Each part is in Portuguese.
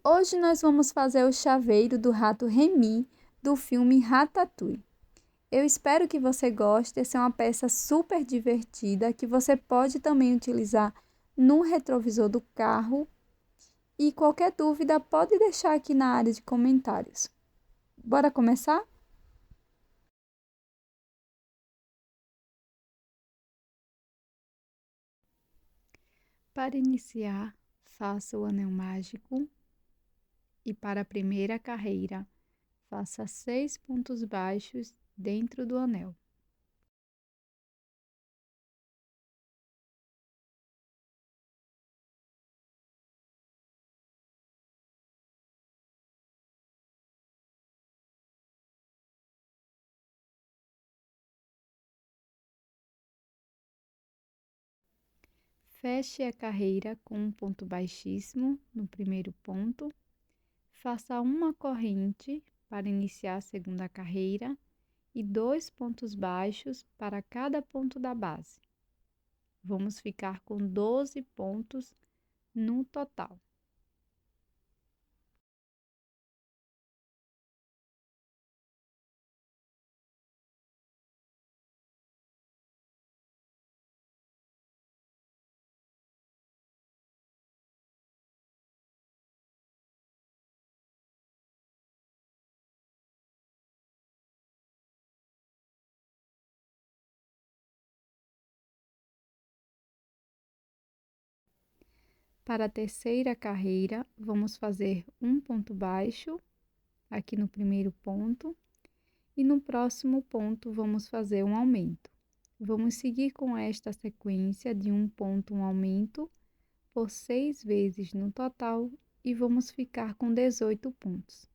Hoje nós vamos fazer o chaveiro do rato Remy, do filme Ratatouille. Eu espero que você goste, essa é uma peça super divertida que você pode também utilizar no retrovisor do carro. E qualquer dúvida pode deixar aqui na área de comentários. Bora começar? Para iniciar, faça o anel mágico e para a primeira carreira, faça 6 pontos baixos dentro do anel. Feche a carreira com um ponto baixíssimo no primeiro ponto. Faça uma corrente para iniciar a segunda carreira e 2 pontos baixos para cada ponto da base. Vamos ficar com 12 pontos no total. Para a terceira carreira, vamos fazer um ponto baixo aqui no primeiro ponto e no próximo ponto vamos fazer um aumento. Vamos seguir com esta sequência de um ponto, um aumento, por 6 vezes no total e vamos ficar com 18 pontos.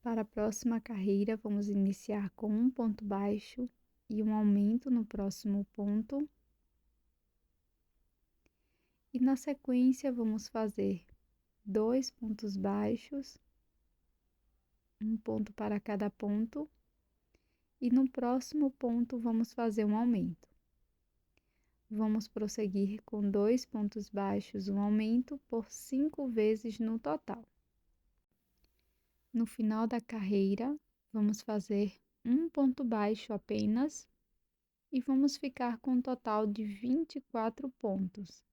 Para a próxima carreira, vamos iniciar com um ponto baixo e um aumento no próximo ponto. E na sequência, vamos fazer 2 pontos baixos, um ponto para cada ponto. E no próximo ponto, vamos fazer um aumento. Vamos prosseguir com 2 pontos baixos, um aumento, por 5 vezes no total. No final da carreira, vamos fazer um ponto baixo apenas e vamos ficar com um total de 24 pontos.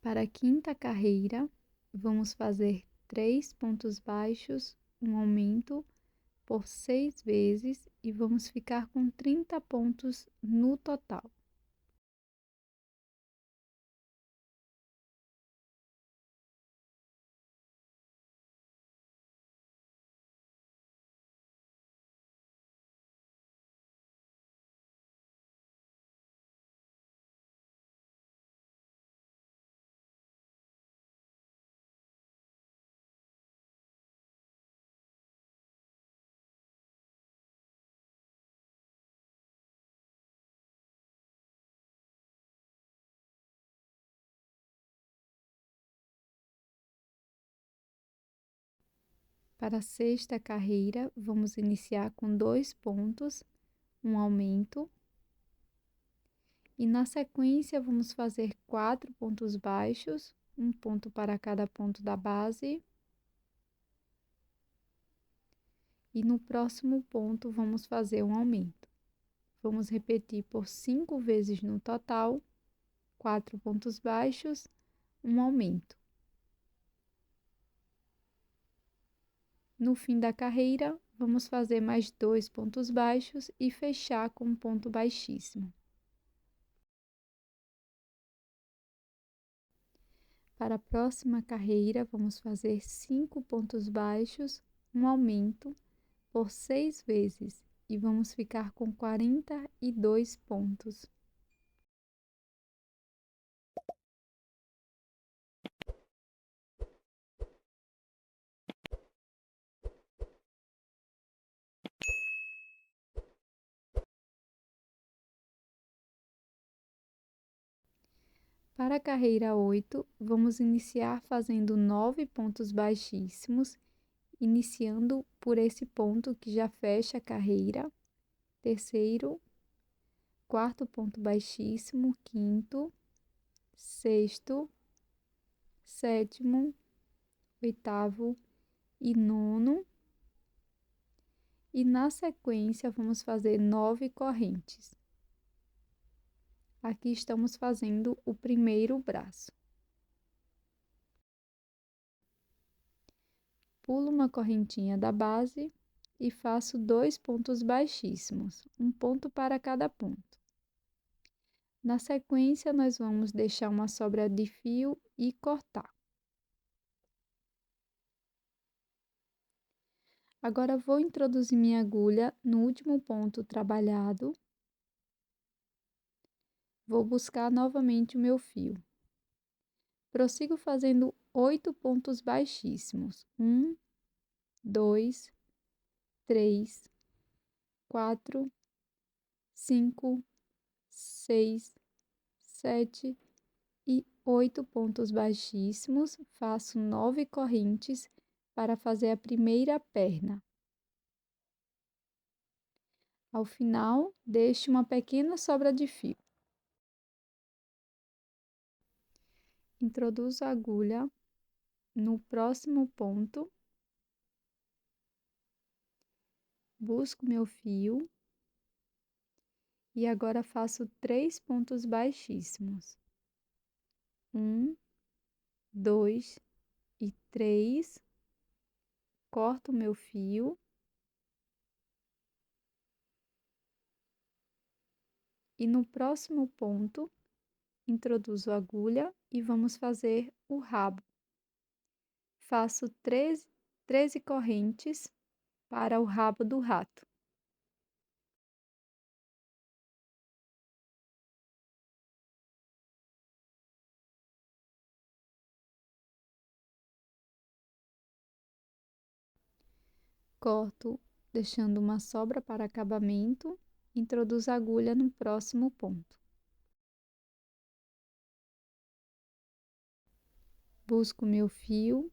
Para a quinta carreira, vamos fazer 3 pontos baixos, um aumento, por 6 vezes e vamos ficar com 30 pontos no total. Para a sexta carreira, vamos iniciar com 2 pontos, um aumento. E na sequência, vamos fazer 4 pontos baixos, um ponto para cada ponto da base. E no próximo ponto, vamos fazer um aumento. Vamos repetir por 5 vezes no total, 4 pontos baixos, um aumento. No fim da carreira, vamos fazer mais 2 pontos baixos e fechar com um ponto baixíssimo. Para a próxima carreira, vamos fazer 5 pontos baixos, um aumento por 6 vezes e vamos ficar com 42 pontos. Para a carreira 8, vamos iniciar fazendo 9 pontos baixíssimos, iniciando por esse ponto que já fecha a carreira, terceiro, quarto ponto baixíssimo, quinto, sexto, sétimo, oitavo e nono. E na sequência, vamos fazer 9 correntes. Aqui estamos fazendo o primeiro braço. Pulo uma correntinha da base e faço 2 pontos baixíssimos, um ponto para cada ponto. Na sequência, nós vamos deixar uma sobra de fio e cortar. Agora, vou introduzir minha agulha no último ponto trabalhado. Vou buscar novamente o meu fio. Prossigo fazendo 8 pontos baixíssimos. 1, 2, 3, 4, 5, 6, 7 e 8 pontos baixíssimos. Faço 9 correntes para fazer a primeira perna. Ao final, deixo uma pequena sobra de fio. Introduzo a agulha no próximo ponto, busco meu fio e agora faço 3 pontos baixíssimos. 1, 2 e 3. Corto meu fio. E no próximo ponto, introduzo a agulha e vamos fazer o rabo. Faço 13 correntes para o rabo do rato. Corto, deixando uma sobra para acabamento, introduzo a agulha no próximo ponto. Busco meu fio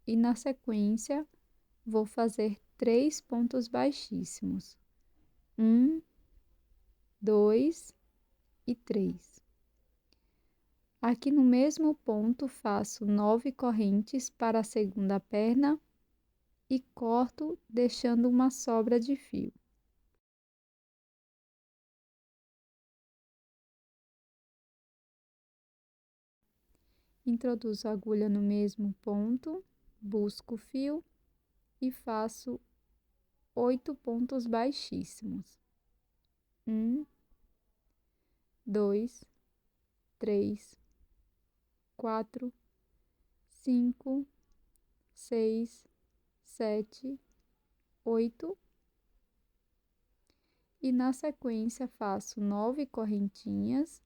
e, na sequência, vou fazer 3 pontos baixíssimos. 1, 2 e 3. Aqui no mesmo ponto, faço 9 correntes para a segunda perna e corto, deixando uma sobra de fio. Introduzo a agulha no mesmo ponto, busco o fio e faço 8 pontos baixíssimos. 1, 2, 3, 4, 5, 6, 7, 8. E na sequência faço 9 correntinhas.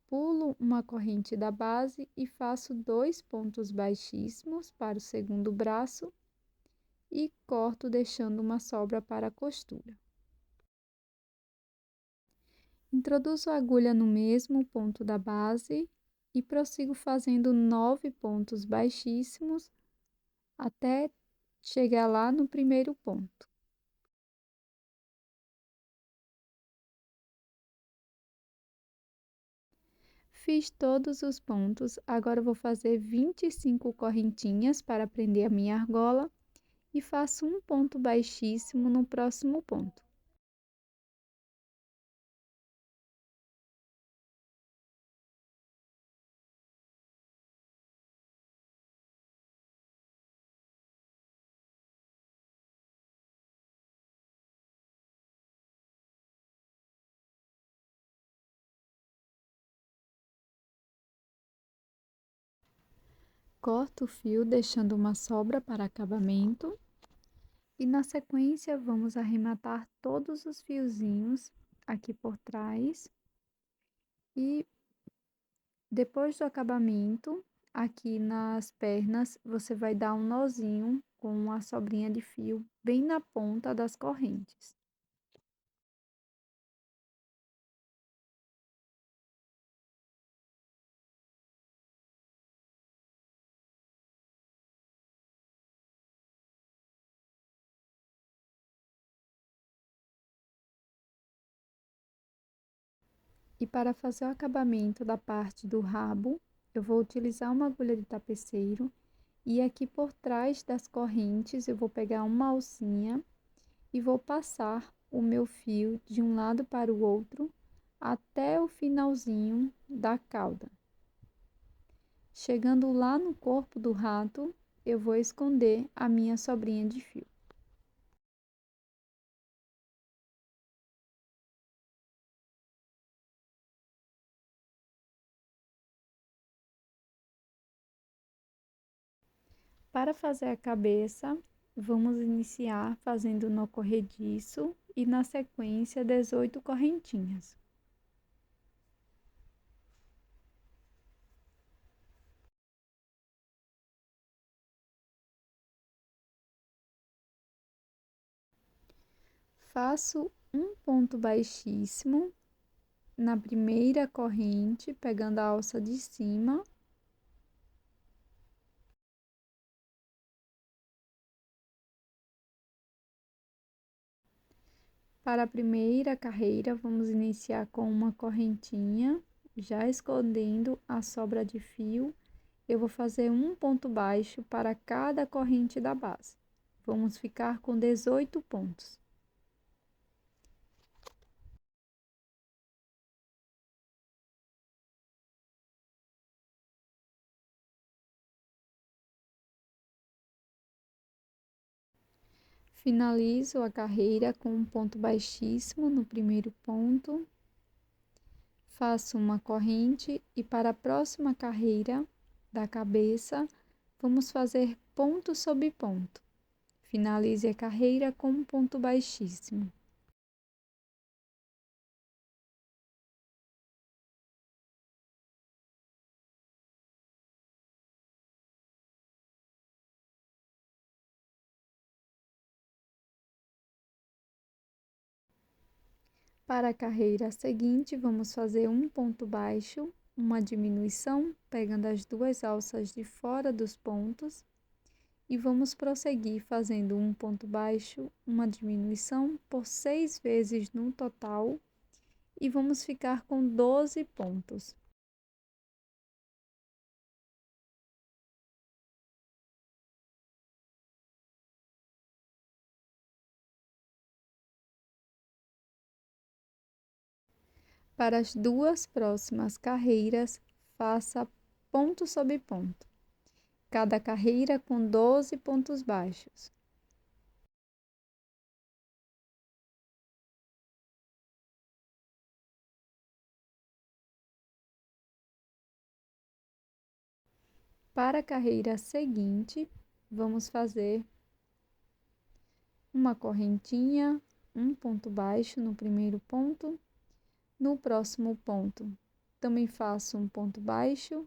Pulo uma corrente da base e faço 2 pontos baixíssimos para o segundo braço e corto, deixando uma sobra para a costura. Introduzo a agulha no mesmo ponto da base e prossigo fazendo 9 pontos baixíssimos até chegar lá no primeiro ponto. Fiz todos os pontos, agora vou fazer 25 correntinhas para prender a minha argola e faço um ponto baixíssimo no próximo ponto. Corto o fio deixando uma sobra para acabamento. E na sequência, vamos arrematar todos os fiozinhos aqui por trás. E depois do acabamento, aqui nas pernas, você vai dar um nozinho com a sobrinha de fio bem na ponta das correntes. E para fazer o acabamento da parte do rabo, eu vou utilizar uma agulha de tapeceiro e aqui por trás das correntes eu vou pegar uma alcinha e vou passar o meu fio de um lado para o outro até o finalzinho da cauda. Chegando lá no corpo do rato, eu vou esconder a minha sobrinha de fio. Para fazer a cabeça, vamos iniciar fazendo nó corrediço e na sequência 18 correntinhas. Faço um ponto baixíssimo na primeira corrente, pegando a alça de cima. Para a primeira carreira, vamos iniciar com uma correntinha, já escondendo a sobra de fio. Eu vou fazer um ponto baixo para cada corrente da base. Vamos ficar com 18 pontos. Finalizo a carreira com um ponto baixíssimo no primeiro ponto. Faço uma corrente e para a próxima carreira da cabeça, vamos fazer ponto sobre ponto. Finalize a carreira com um ponto baixíssimo. Para a carreira seguinte, vamos fazer um ponto baixo, uma diminuição, pegando as duas alças de fora dos pontos, e vamos prosseguir fazendo um ponto baixo, uma diminuição por 6 vezes no total, e vamos ficar com 12 pontos. Para as duas próximas carreiras, faça ponto sobre ponto, cada carreira com 12 pontos baixos. Para a carreira seguinte, vamos fazer uma correntinha, um ponto baixo no primeiro ponto. No próximo ponto, também faço um ponto baixo.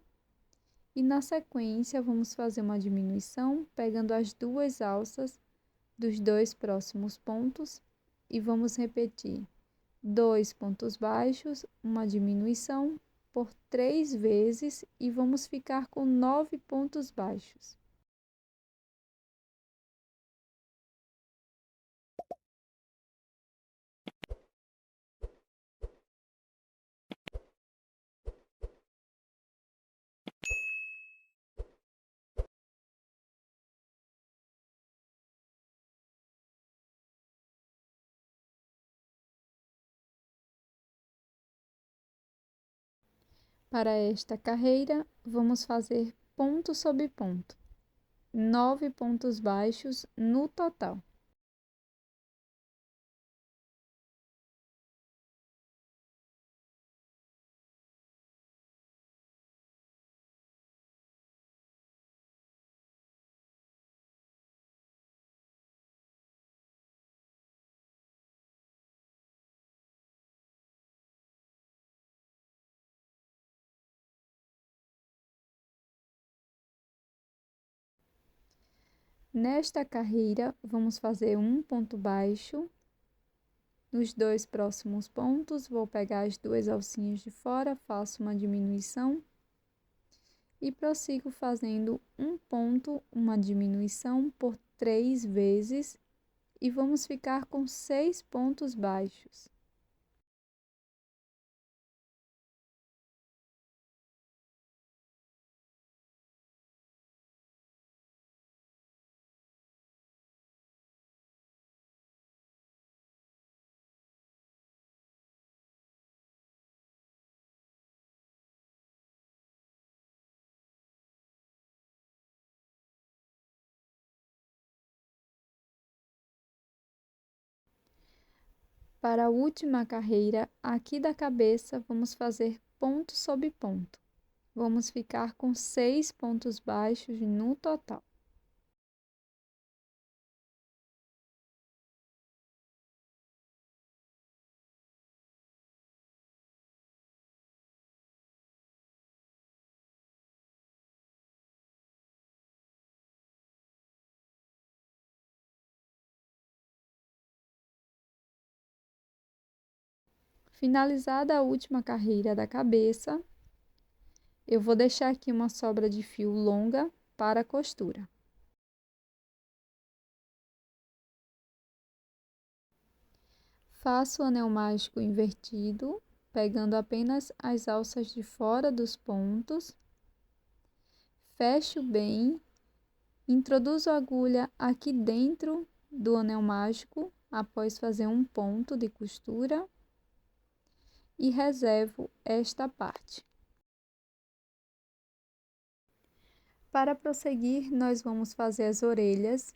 E na sequência, vamos fazer uma diminuição, pegando as duas alças dos dois próximos pontos. E vamos repetir 2 pontos baixos, uma diminuição por 3 vezes e vamos ficar com 9 pontos baixos. Para esta carreira, vamos fazer ponto sobre ponto, 9 pontos baixos no total. Nesta carreira, vamos fazer um ponto baixo. Nos 2 próximos pontos, vou pegar as 2 alcinhas de fora, faço uma diminuição e prossigo fazendo um ponto, uma diminuição por 3 vezes e vamos ficar com 6 pontos baixos. Para a última carreira, aqui da cabeça, vamos fazer ponto sobre ponto. Vamos ficar com 6 pontos baixos no total. Finalizada a última carreira da cabeça, eu vou deixar aqui uma sobra de fio longa para a costura. Faço o anel mágico invertido, pegando apenas as alças de fora dos pontos. Fecho bem, introduzo a agulha aqui dentro do anel mágico, após fazer um ponto de costura, e reservo esta parte. Para prosseguir, nós vamos fazer as orelhas.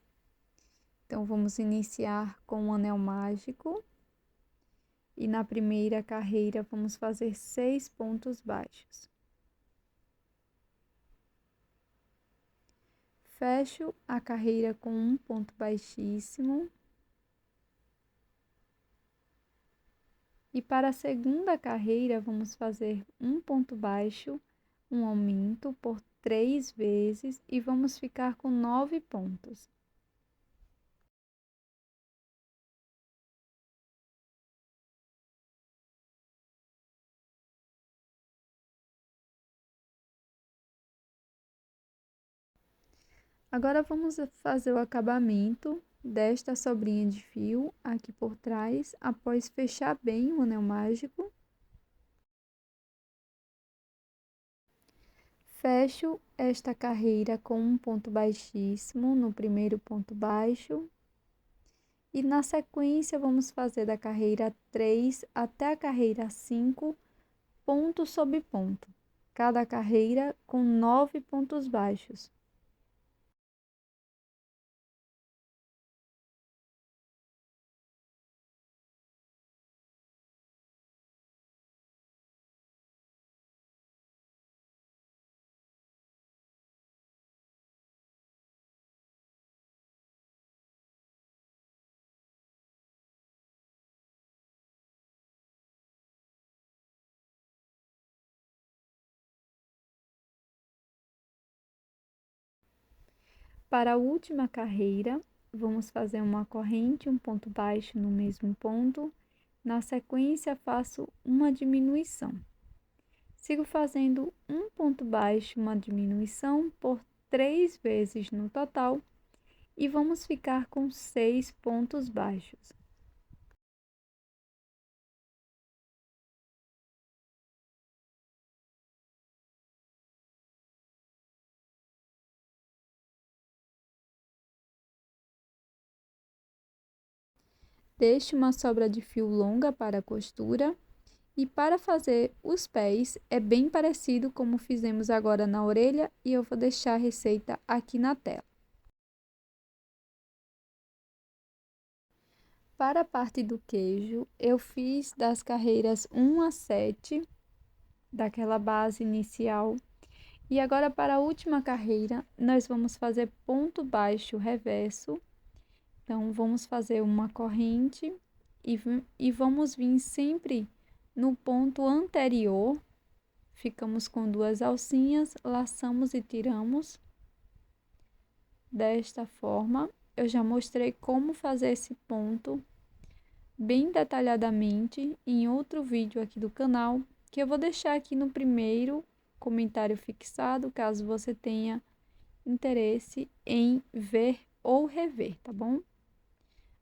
Então, vamos iniciar com o anel mágico. E na primeira carreira, vamos fazer 6 pontos baixos. Fecho a carreira com um ponto baixíssimo. E para a segunda carreira, vamos fazer um ponto baixo, um aumento por 3 vezes e vamos ficar com 9 pontos. Agora, vamos fazer o acabamento desta sobrinha de fio aqui por trás, após fechar bem o anel mágico. Fecho esta carreira com um ponto baixíssimo no primeiro ponto baixo. E na sequência, vamos fazer da carreira 3 até a carreira 5, ponto sobre ponto. Cada carreira com 9 pontos baixos. Para a última carreira, vamos fazer uma corrente, um ponto baixo no mesmo ponto. Na sequência, faço uma diminuição. Sigo fazendo um ponto baixo, uma diminuição por 3 vezes no total e vamos ficar com 6 pontos baixos. Deixe uma sobra de fio longa para a costura. E para fazer os pés, é bem parecido como fizemos agora na orelha e eu vou deixar a receita aqui na tela. Para a parte do queijo, eu fiz das carreiras 1 a 7, daquela base inicial. E agora para a última carreira, nós vamos fazer ponto baixo reverso. Então, vamos fazer uma corrente e vamos vir sempre no ponto anterior, ficamos com 2 alcinhas, laçamos e tiramos. desta forma. Eu já mostrei como fazer esse ponto bem detalhadamente em outro vídeo aqui do canal, que eu vou deixar aqui no primeiro comentário fixado, caso você tenha interesse em ver ou rever, tá bom?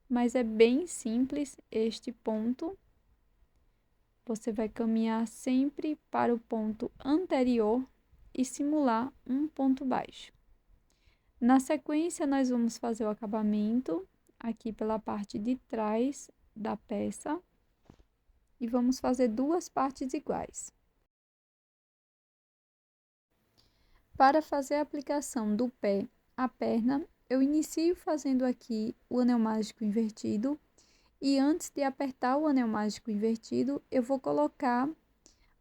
Mas é bem simples este ponto. Você vai caminhar sempre para o ponto anterior e simular um ponto baixo. Na sequência, nós vamos fazer o acabamento aqui pela parte de trás da peça e vamos fazer duas partes iguais. Para fazer a aplicação do pé à perna, eu inicio fazendo aqui o anel mágico invertido e antes de apertar o anel mágico invertido, eu vou colocar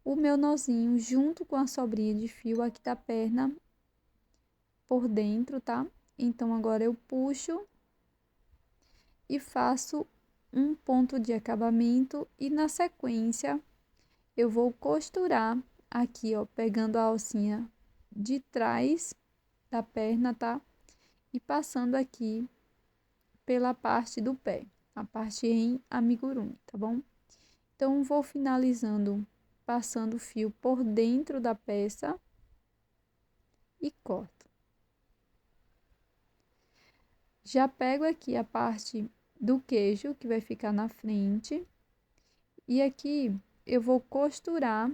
o meu nozinho junto com a sobrinha de fio aqui da perna por dentro, tá? Então, agora eu puxo e faço um ponto de acabamento e na sequência eu vou costurar aqui, ó, pegando a alcinha de trás da perna, tá? E passando aqui pela parte do pé, a parte em amigurumi, tá bom? Então, vou finalizando, passando o fio por dentro da peça e corto. Já pego aqui a parte do queijo, que vai ficar na frente, e aqui eu vou costurar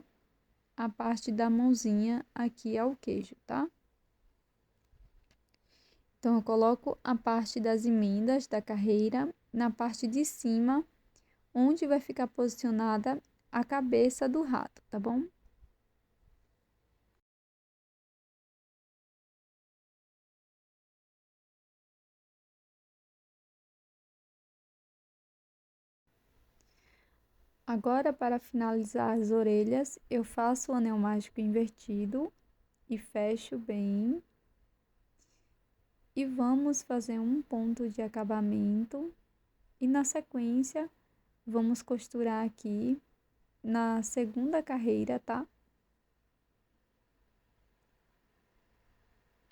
a parte da mãozinha aqui ao queijo, tá? Então, eu coloco a parte das emendas da carreira na parte de cima, onde vai ficar posicionada a cabeça do rato, tá bom? Agora, para finalizar as orelhas, eu faço o anel mágico invertido e fecho bem. E vamos fazer um ponto de acabamento. E na sequência, vamos costurar aqui na segunda carreira, tá?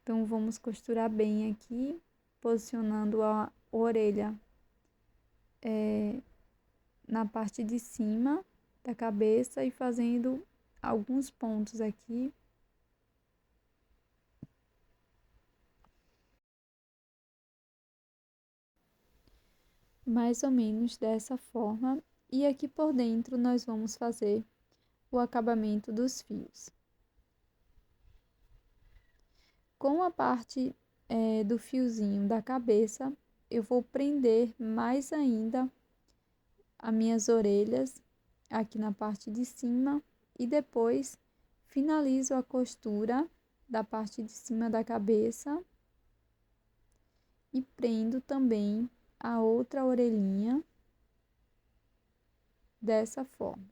Então, vamos costurar bem aqui, posicionando a orelha na parte de cima da cabeça e fazendo alguns pontos aqui. Mais ou menos dessa forma. E aqui por dentro nós vamos fazer o acabamento dos fios. Com a parte do fiozinho da cabeça, eu vou prender mais ainda as minhas orelhas aqui na parte de cima e depois finalizo a costura da parte de cima da cabeça e prendo também a outra orelhinha dessa forma.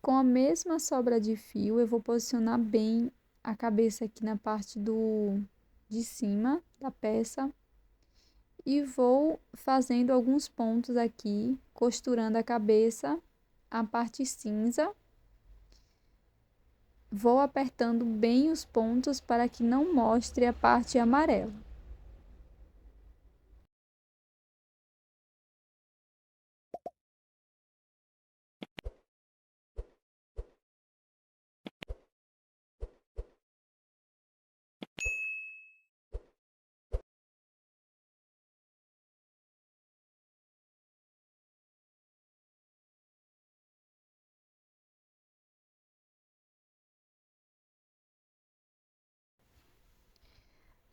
Com a mesma sobra de fio, eu vou posicionar bem a cabeça aqui na parte de cima da peça e vou fazendo alguns pontos aqui, costurando a cabeça, a parte cinza. Vou apertando bem os pontos para que não mostre a parte amarela.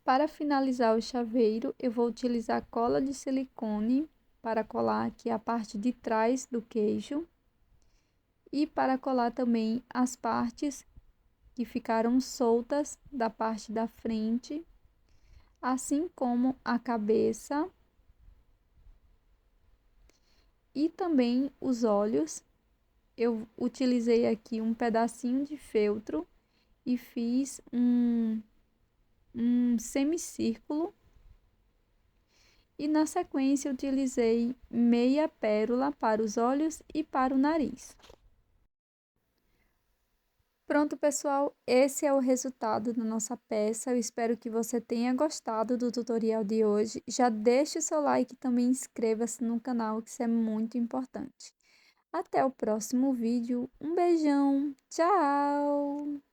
Para finalizar o chaveiro, eu vou utilizar cola de silicone para colar aqui a parte de trás do queijo e para colar também as partes que ficaram soltas da parte da frente, assim como a cabeça e também os olhos. Eu utilizei aqui um pedacinho de feltro e fiz um semicírculo. E na sequência, utilizei meia pérola para os olhos e para o nariz. Pronto, pessoal, esse é o resultado da nossa peça. Eu espero que você tenha gostado do tutorial de hoje. Já deixe o seu like e também inscreva-se no canal, que isso é muito importante. Até o próximo vídeo. Um beijão. Tchau!